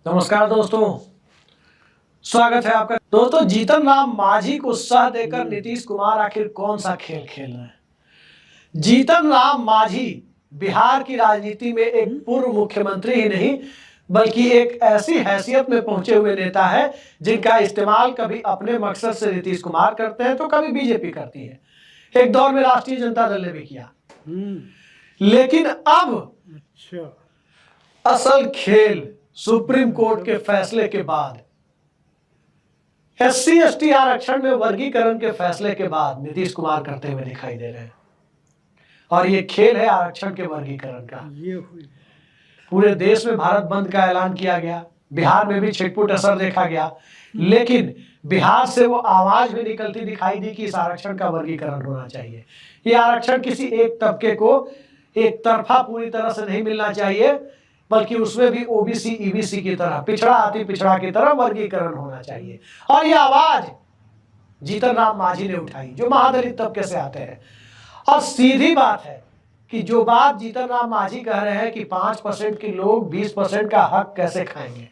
नमस्कार दोस्तों, स्वागत है आपका। दोस्तों, जीतन राम मांझी को उत्साह देकर नीतीश कुमार आखिर कौन सा खेल खेल रहे हैं? जीतन राम मांझी बिहार की राजनीति में एक पूर्व मुख्यमंत्री ही नहीं बल्कि एक ऐसी हैसियत में पहुंचे हुए नेता है जिनका इस्तेमाल कभी अपने मकसद से नीतीश कुमार करते हैं तो कभी बीजेपी करती है। एक दौर में राष्ट्रीय जनता दल ने भी किया, लेकिन अब असल खेल सुप्रीम कोर्ट के फैसले के बाद, SC ST आरक्षण में वर्गीकरण के फैसले के बाद नीतीश कुमार करते हुए दिखाई दे रहे हैं। और ये खेल है आरक्षण के वर्गीकरण का। पूरे देश में भारत बंद का ऐलान किया गया, बिहार में भी छिटपुट असर देखा गया, लेकिन बिहार से वो आवाज भी निकलती दिखाई दी कि इस आरक्षण का वर्गीकरण होना चाहिए। ये आरक्षण किसी एक तबके को एक तरफा पूरी तरह से नहीं मिलना चाहिए, बल्कि उसमें भी OBC EBC की तरह, पिछड़ा अति पिछड़ा की तरह वर्गीकरण होना चाहिए। और ये आवाज जीतन राम मांझी ने उठाई, जो महादलित तबके से आते हैं। और सीधी बात है कि जो बात जीतन राम मांझी कह रहे हैं कि 5% के लोग 20% का हक कैसे खाएंगे,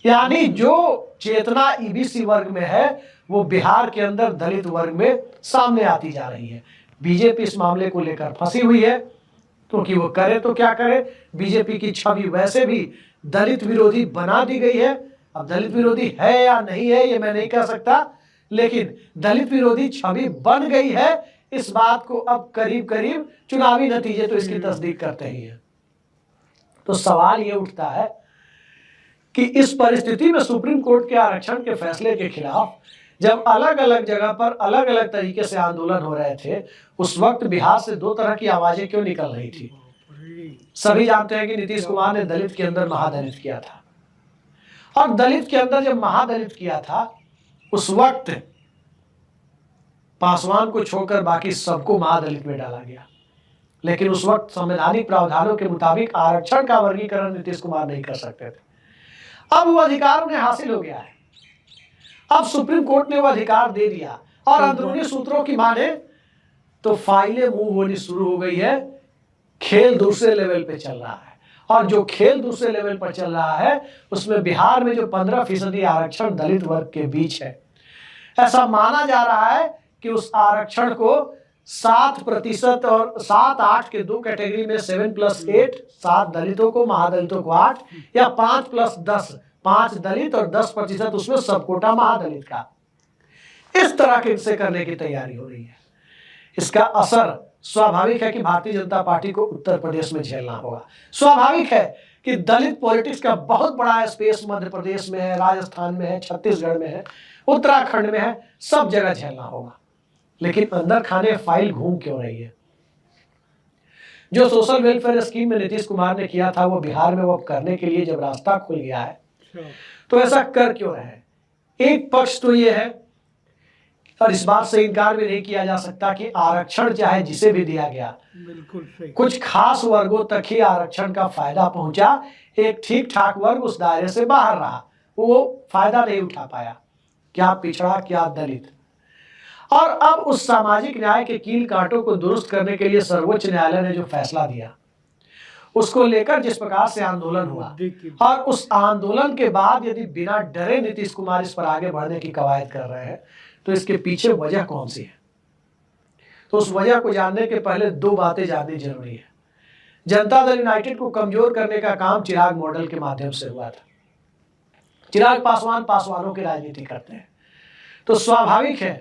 यानी जो चेतना EBC वर्ग में है वो बिहार के अंदर दलित वर्ग में सामने आती जा रही है। बीजेपी इस मामले को लेकर फंसी हुई है, क्योंकि वो करे तो क्या करे, बीजेपी की छवि वैसे भी दलित विरोधी बना दी गई है। अब दलित विरोधी है या नहीं है ये मैं नहीं कह सकता, लेकिन दलित विरोधी छवि बन गई है। इस बात को अब करीब करीब चुनावी नतीजे तो इसकी तस्दीक करते ही हैं। तो सवाल ये उठता है कि इस परिस्थिति में सुप्रीम कोर्ट के आरक्षण के फैसले के खिलाफ जब अलग अलग जगह पर अलग अलग तरीके से आंदोलन हो रहे थे, उस वक्त बिहार से दो तरह की आवाजें क्यों निकल रही थी? सभी जानते हैं कि नीतीश कुमार ने दलित के अंदर महादलित किया था, और दलित के अंदर जब महादलित किया था उस वक्त पासवान को छोड़कर बाकी सबको महादलित में डाला गया। लेकिन उस वक्त संवैधानिक प्रावधानों के मुताबिक आरक्षण का वर्गीकरण नीतीश कुमार नहीं कर सकते थे। अब वो अधिकार उन्हें हासिल हो गया है। अब सुप्रीम कोर्ट ने वो अधिकार दे दिया, और अंदरूनी सूत्रों की माने तो फाइलें मूव होनी शुरू हो गई है। खेल दूसरे लेवल पे चल रहा है, और जो खेल दूसरे लेवल पर चल रहा है उसमें बिहार में जो 15% आरक्षण दलित वर्ग के बीच है, ऐसा माना जा रहा है कि उस आरक्षण को 7% और 7-8 के दो कैटेगरी में 7+8, 7 दलितों को, महादलितों को 8, या 5+10, 5 दलित और 10% उसमें सब कोटा महादलित का, इस तरह के इनसे करने की तैयारी हो रही है। इसका असर स्वाभाविक है कि भारतीय जनता पार्टी को उत्तर प्रदेश में झेलना होगा। स्वाभाविक है कि दलित पॉलिटिक्स का बहुत बड़ा स्पेस मध्य प्रदेश में है, राजस्थान में है, छत्तीसगढ़ में है, उत्तराखंड में है, सब जगह झेलना होगा। लेकिन अंदर खाने फाइल घूम क्यों रही है? जो सोशल वेलफेयर स्कीम में नीतीश कुमार ने किया था वो बिहार में वो करने के लिए जब रास्ता खुल गया है तो ऐसा कर क्यों रहे हैं? एक पक्ष तो ये है, और इस बात से इनकार भी नहीं किया जा सकता कि आरक्षण चाहे जिसे भी दिया गया, बिल्कुल सही, कुछ खास वर्गों तक ही आरक्षण का फायदा पहुंचा। एक ठीक ठाक वर्ग उस दायरे से बाहर रहा, वो फायदा नहीं उठा पाया, क्या पिछड़ा क्या दलित। और अब उस सामाजिक न्याय के कील कांटों को दुरुस्त करने के लिए सर्वोच्च न्यायालय ने जो फैसला दिया, उसको लेकर जिस प्रकार से आंदोलन हुआ, और उस आंदोलन के बाद यदि बिना डरे नीतीश कुमार इस पर आगे बढ़ने की कवायद कर रहे हैं तो इसके पीछे वजह कौन सी है? तो उस वजह को जानने के पहले दो बातें जाननी जरूरी है। जनता दल यूनाइटेड को कमजोर करने का काम चिराग मॉडल के माध्यम से हुआ था। चिराग पासवान पासवानों की राजनीति करते हैं, तो स्वाभाविक है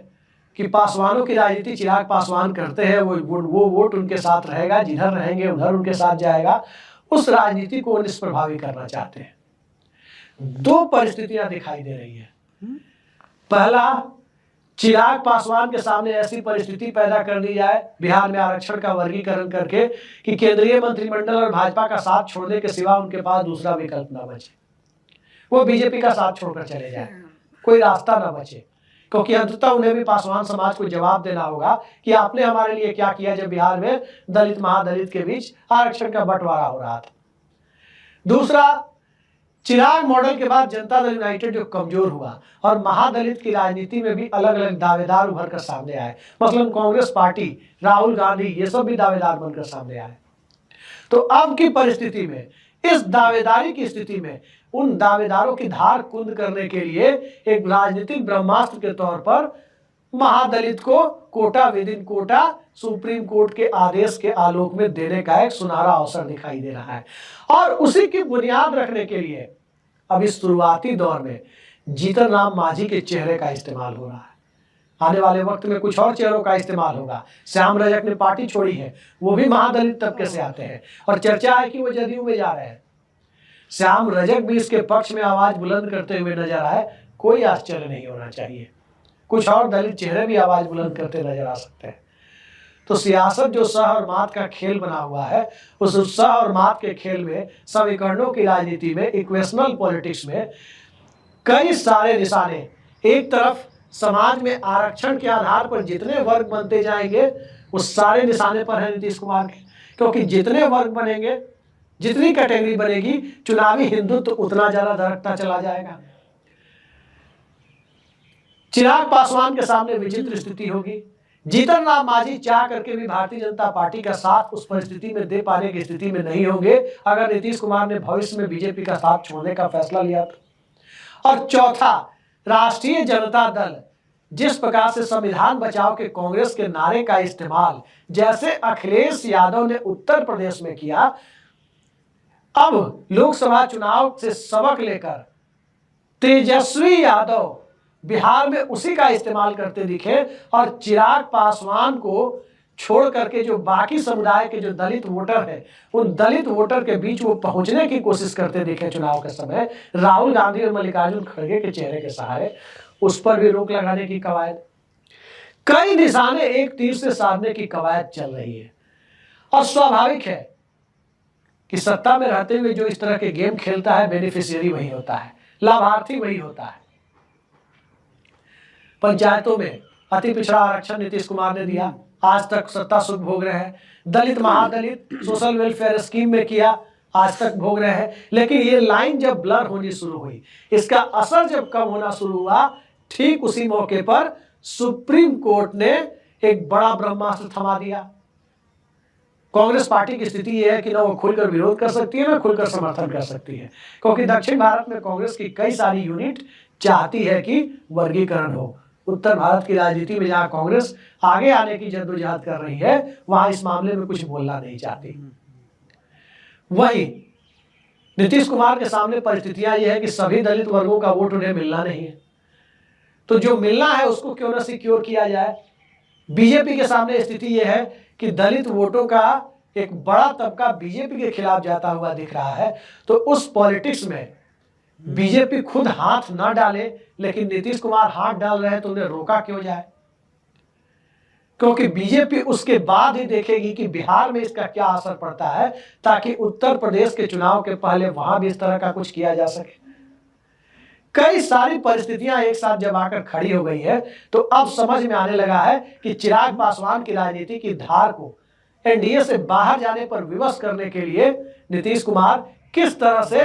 कि पासवानों की राजनीति चिराग पासवान करते हैं, वो वोट उनके साथ रहेगा, जिधर रहेंगे उधर उनके साथ जाएगा। उस राजनीति को निष्प्रभावी करना चाहते हैं। दो परिस्थितियां दिखाई दे रही है। पहला, चिराग पासवान के सामने ऐसी परिस्थिति पैदा कर दी जाए बिहार में आरक्षण का वर्गीकरण करके कि केंद्रीय मंत्रिमंडल और भाजपा का साथ छोड़ने के सिवा उनके पास दूसरा विकल्प ना बचे, वो बीजेपी का साथ छोड़कर चले जाए, कोई रास्ता ना बचे। क्योंकि अंततः उन्हें भी पासवान समाज को जवाब देना होगा कि आपने हमारे लिए क्या किया जब बिहार में दलित महादलित के बीच आरक्षण का बंटवारा हो रहा था। दूसरा, चिराग मॉडल के बाद जनता दल यूनाइटेड जो कमजोर हुआ और महादलित की राजनीति में भी अलग अलग दावेदार उभर कर सामने आए, मसलन कांग्रेस पार्टी, राहुल गांधी, ये सब भी दावेदार बनकर सामने आए। तो अब की परिस्थिति में, इस दावेदारी की स्थिति में उन दावेदारों की धार कुंद करने के लिए एक राजनीतिक ब्रह्मास्त्र के तौर पर महादलित को quota within quota supreme court के आदेश के आलोक में देने का एक सुनहरा अवसर दिखाई दे रहा है। और उसी की बुनियाद रखने के लिए अब इस शुरुआती दौर में जीतन राम मांझी के चेहरे का इस्तेमाल हो रहा है। आने वाले वक्त में कुछ और चेहरों का इस्तेमाल होगा। श्याम रजक ने पार्टी छोड़ी है, वो भी महादलित तबके से आते हैं और चर्चा है कि वो जदयू में जा रहे हैं। श्याम रजक भी इसके पक्ष में आवाज बुलंद करते हुए नजर आए, कोई आश्चर्य नहीं होना चाहिए। कुछ और दलित चेहरे भी आवाज बुलंद करते नजर आ सकते हैं। तो सियासत जो सह और मात का खेल बना हुआ है, उस सह और मात के खेल में, समीकरणों की राजनीति में, इक्वेशनल पॉलिटिक्स में कई सारे निशाने, एक तरफ समाज में आरक्षण के आधार पर जितने वर्ग बनते जाएंगे उस सारे निशाने पर है नीतीश कुमार के, क्योंकि जितने वर्ग बनेंगे, जितनी कैटेगरी बनेगी, चुनावी हिंदुत्व उतना ज्यादा धड़कता चला जाएगा। चिराग पासवान के सामने विचित्र स्थिति होगी। जीतन राम मांझी चाह करके भी भारतीय जनता पार्टी का साथ उस परिस्थिति में दे पाने की स्थिति में नहीं होंगे अगर नीतीश कुमार ने भविष्य में बीजेपी का साथ छोड़ने का फैसला लिया तो। और चौथा, राष्ट्रीय जनता दल जिस प्रकार से संविधान बचाओ के कांग्रेस के नारे का इस्तेमाल जैसे अखिलेश यादव ने उत्तर प्रदेश में किया, अब लोकसभा चुनाव से सबक लेकर तेजस्वी यादव बिहार में उसी का इस्तेमाल करते दिखे और चिराग पासवान को छोड़ करके जो बाकी समुदाय के जो दलित वोटर हैं, उन दलित वोटर के बीच वो पहुंचने की कोशिश करते दिखे चुनाव के समय राहुल गांधी और मल्लिकार्जुन खड़गे के चेहरे के सहारे, उस पर भी रोक लगाने की कवायद, कई निशाने एक तीर से साधने की कवायद चल रही है। और स्वाभाविक है कि सत्ता में रहते हुए जो इस तरह के गेम खेलता है, बेनिफिशियरी वही होता है, लाभार्थी वही होता है। पंचायतों में अति पिछड़ा आरक्षण नीतीश कुमार ने दिया, आज तक सत्ता सुख भोग रहे हैं। दलित महादलित सोशल वेलफेयर स्कीम में किया, आज तक भोग रहे हैं। लेकिन ये लाइन जब ब्लर होनी शुरू हुई, इसका असर जब कम होना शुरू हुआ, ठीक उसी मौके पर सुप्रीम कोर्ट ने एक बड़ा ब्रह्मास्त्र थमा दिया। कांग्रेस पार्टी की स्थिति यह है कि ना वो खुलकर विरोध कर सकती है, ना खुलकर समर्थन कर सकती है, क्योंकि दक्षिण भारत में कांग्रेस की कई सारी यूनिट चाहती है कि वर्गीकरण हो। उत्तर भारत की राजनीति में जहां कांग्रेस आगे आने की जद्दोजहद कर रही है, वहां इस मामले में कुछ बोलना नहीं चाहती। वही नीतीश कुमार के सामने परिस्थितियां यह है कि सभी दलित वर्गों का वोट उन्हें मिलना नहीं है, तो जो मिलना है उसको क्यों ना सिक्योर किया जाए। बीजेपी के सामने स्थिति यह है कि दलित वोटों का एक बड़ा तबका बीजेपी के खिलाफ जाता हुआ दिख रहा है, तो उस पॉलिटिक्स में बीजेपी खुद हाथ ना डाले, लेकिन नीतीश कुमार हाथ डाल रहे हैं, तो उन्हें रोका क्यों जाए? क्योंकि बीजेपी उसके बाद ही देखेगी कि बिहार में इसका क्या असर पड़ता है, ताकि उत्तर प्रदेश के चुनाव के पहले वहां भी इस तरह का कुछ किया जा सके। कई सारी परिस्थितियां एक साथ जब आकर खड़ी हो गई है, तो अब समझ में आने लगा है कि चिराग पासवान की राजनीति की धार को एनडीए से बाहर जाने पर विवश करने के लिए नीतीश कुमार किस तरह से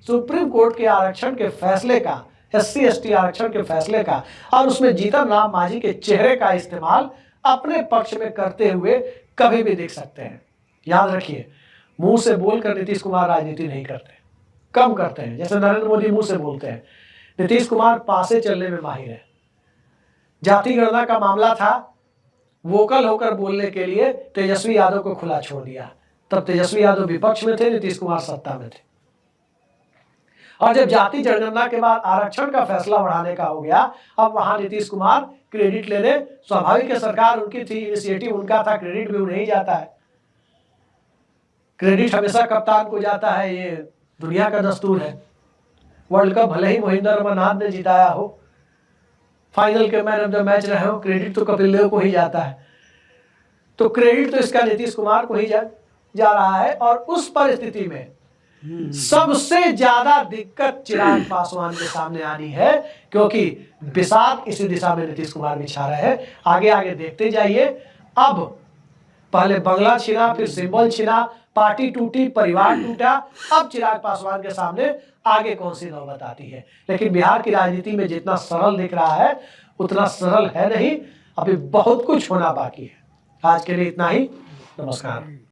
सुप्रीम कोर्ट के आरक्षण के फैसले का, SC/ST आरक्षण के फैसले का और उसमें जीतन राम मांझी के चेहरे का इस्तेमाल अपने पक्ष में करते हुए कभी भी देख सकते हैं। याद रखिए, मुंह से बोलकर नीतीश कुमार राजनीति नहीं करते, कम करते हैं। जैसे नरेंद्र मोदी मुंह से बोलते हैं, नीतीश कुमार पासे चलने में माहिर है। जाति गणना का मामला था, वोकल होकर बोलने के लिए तेजस्वी यादव को खुला छोड़ दिया। तब तेजस्वी यादव विपक्ष में थे, नीतीश कुमार सत्ता में थे। और जब जाति जनगणना के बाद आरक्षण का फैसला बढ़ाने का हो गया, अब वहां नीतीश कुमार क्रेडिट लेने, स्वाभाविक है, सरकार उनकी थी, इनिशिएटिव उनका था, क्रेडिट भी उन्हें ही जाता है। क्रेडिट हमेशा कप्तान को जाता है, ये दुनिया का दस्तूर है। वर्ल्ड कप भले ही महेंद्र अमरनाथ ने जिताया हो, फाइनल के मैन ऑफ द मैच रहे हो, क्रेडिट तो कपिल देव को ही जाता है। तो क्रेडिट तो इसका नीतीश कुमार को ही जा रहा है। और उस परिस्थिति में सबसे ज्यादा दिक्कत चिराग पासवान के सामने आनी है, क्योंकि बिसात इसी दिशा में नीतीश कुमार बिछा रहे हैं। आगे आगे देखते जाइए। अब पहले बंगला छिना, फिर सिंबल छिना, पार्टी टूटी, परिवार टूटा, अब चिराग पासवान के सामने आगे कौन सी नौबत आती है। लेकिन बिहार की राजनीति में जितना सरल दिख रहा है उतना सरल है नहीं, अभी बहुत कुछ होना बाकी है। आज के लिए इतना ही। नमस्कार।